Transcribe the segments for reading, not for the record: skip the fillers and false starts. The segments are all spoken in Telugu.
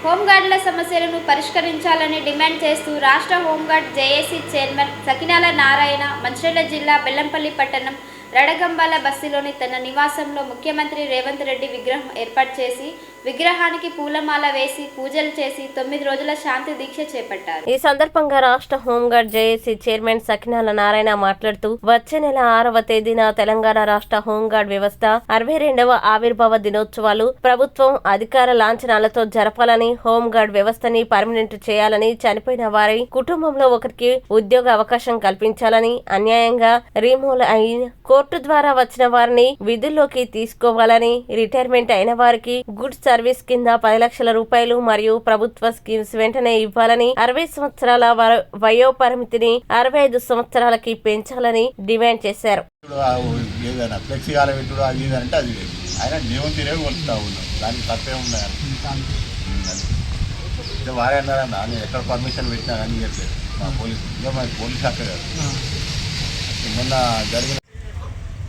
హోంగార్డుల సమస్యలను పరిష్కరించాలని డిమాండ్ చేస్తూ రాష్ట్ర home guard JAC chairman Sakinala Narayana Mancherial జిల్లా బెల్లంపల్లి పట్టణం రడగంబాల బస్తీలోని తన నివాసంలో ముఖ్యమంత్రి రేవంత్ రెడ్డి విగ్రహం ఏర్పాటు చేసి విగ్రహానికి పూలమాల వేసి పూజలు చేసి 9 రోజుల శాంతి దీక్ష చేపట్టారు. ఈ సందర్భంగా రాష్ట్ర home guard JAC chairman Sakinala Narayana మాట్లాడుతూ వచ్చే నెల 6వ తేదీన తెలంగాణ రాష్ట్ర హోంగార్డ్ వ్యవస్థ 62వ ఆవిర్భావ దినోత్సవాలు ప్రభుత్వం అధికార లాంఛనాలతో జరపాలని, హోంగార్డ్ వ్యవస్థని పర్మనెంట్ చేయాలని, చనిపోయిన వారి కుటుంబంలో ఒకరికి ఉద్యోగ అవకాశం కల్పించాలని, అన్యాయంగా రీమూవ్ అయిన కోర్టు ద్వారా వచ్చిన వారిని విధుల్లోకి తీసుకోవాలని, రిటైర్మెంట్ అయిన వారికి గుడ్ సర్వీస్ కింద 10 లక్షల రూపాయలు మరియు ప్రభుత్వ స్కీమ్స్ వెంటనే ఇవ్వాలని, 60 సంవత్సరాల వయోపరిమితిని 65 సంవత్సరాలకి పెంచాలని డిమాండ్ చేశారు. వారే అన్నారన్న నేను ఎక్కడ పర్మిషన్ పెట్టినా కానీ చెప్పలేదు మా పోలీస్ శాఖ గారు. మొన్న జరిగిన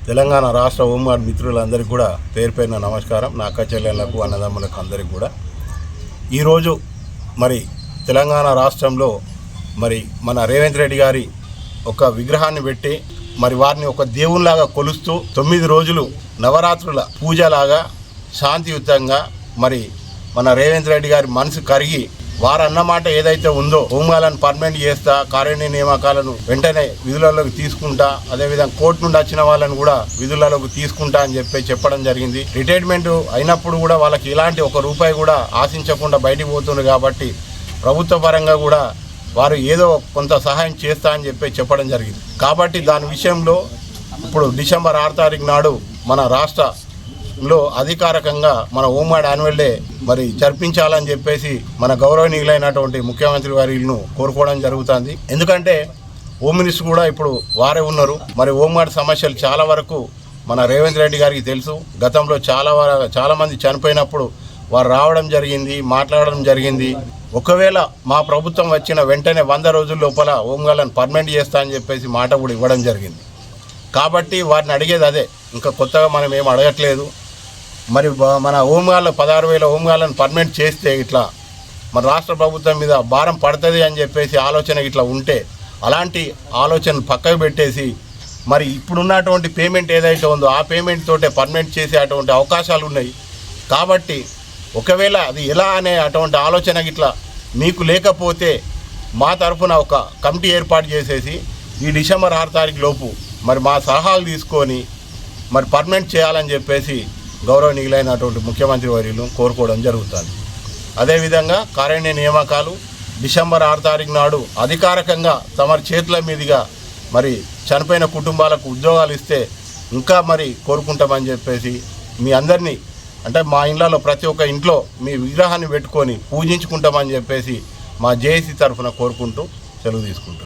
తెలంగాణ రాష్ట్ర హోంగార్డ్ మిత్రులందరికీ కూడా పేరు పేరున నమస్కారం. నా అక్క చెల్లెళ్లకు అన్నదమ్ములకు అందరికీ కూడా ఈరోజు మరి తెలంగాణ రాష్ట్రంలో మరి మన రేవంత్ రెడ్డి గారి ఒక విగ్రహాన్ని పెట్టి మరి వారిని ఒక దేవునిలాగా కొలుస్తూ 9 రోజులు నవరాత్రుల పూజలాగా శాంతియుతంగా మరి మన రేవంత్ రెడ్డి గారి మనసు కరిగి వారన్నమాట ఏదైతే ఉందో హోంగార్డులను పర్మనెంట్ చేస్తా, కార్యాలయ నియామకాలను వెంటనే విధులలోకి తీసుకుంటా, అదేవిధంగా కోర్టు నుండి వచ్చిన వాళ్ళని కూడా విధులలోకి తీసుకుంటా అని చెప్పడం జరిగింది. రిటైర్మెంట్ అయినప్పుడు కూడా వాళ్ళకి ఇలాంటి ₹1 కూడా ఆశించకుండా బయటికి పోతుంది కాబట్టి ప్రభుత్వ పరంగా కూడా వారు ఏదో కొంత సహాయం చేస్తా అని చెప్పడం జరిగింది. కాబట్టి దాని విషయంలో ఇప్పుడు డిసెంబర్ 6వ తారీఖు నాడు మన రాష్ట్రంలో అధికారికంగా మన హోంగార్డ్ యాన్యువల్ డే మరి జరిపించాలని చెప్పేసి మన గౌరవనీయులైనటువంటి ముఖ్యమంత్రి వారిని కోరుకోవడం జరుగుతుంది. ఎందుకంటే హోమ్ మినిస్టర్ కూడా ఇప్పుడు వారే ఉన్నారు. మరి హోంగార్డ్ సమస్యలు చాలా వరకు మన రేవంత్ రెడ్డి గారికి తెలుసు. గతంలో చాలా మంది చనిపోయినప్పుడు వారు రావడం జరిగింది, మాట్లాడడం జరిగింది. ఒకవేళ మా ప్రభుత్వం వచ్చిన వెంటనే 100 రోజుల లోపల హోంగార్డులను పర్మనెంట్ చేస్తా అని చెప్పేసి మాట కూడా ఇవ్వడం జరిగింది. కాబట్టి వారిని అడిగేది అదే, ఇంకా కొత్తగా మనం ఏం అడగట్లేదు. మరి మన హోంగార్డులు 16,000 హోంగార్డులను పర్మనెంట్ చేస్తే ఇట్లా మన రాష్ట్ర ప్రభుత్వం మీద భారం పడుతుంది అని చెప్పేసి ఆలోచన ఇట్లా ఉంటే అలాంటి ఆలోచన పక్కకు పెట్టేసి మరి ఇప్పుడున్నటువంటి పేమెంట్ ఏదైతే ఉందో ఆ పేమెంట్ తోటే పర్మనెంట్ చేసే అటువంటి అవకాశాలు ఉన్నాయి. కాబట్టి ఒకవేళ అది ఎలా అనే అటువంటి ఆలోచన ఇట్లా మీకు లేకపోతే మా తరఫున ఒక కమిటీ ఏర్పాటు చేసేసి ఈ డిసెంబర్ 6వ తారీఖు లోపు మరి మా సలహాలు తీసుకొని మరి పర్మనెంట్ చేయాలని చెప్పేసి గౌరవనీయులైనటువంటి ముఖ్యమంత్రి వర్యులు కోరుకోవడం జరుగుతుంది. అదేవిధంగా కార్యాలయ నియామకాలు డిసెంబర్ 6వ తారీఖు నాడు అధికారికంగా తమ చేతుల మీదుగా మరి చనిపోయిన కుటుంబాలకు ఉద్యోగాలు ఇస్తే ఇంకా మరి కోరుకుంటామని చెప్పేసి మీ అందరినీ అంటే మా ఇళ్లలో ప్రతి ఒక్క ఇంట్లో మీ విగ్రహాన్ని పెట్టుకొని పూజించుకుంటామని చెప్పేసి మా జేఏసీ తరఫున కోరుకుంటూ సెలవు తీసుకుంటాం.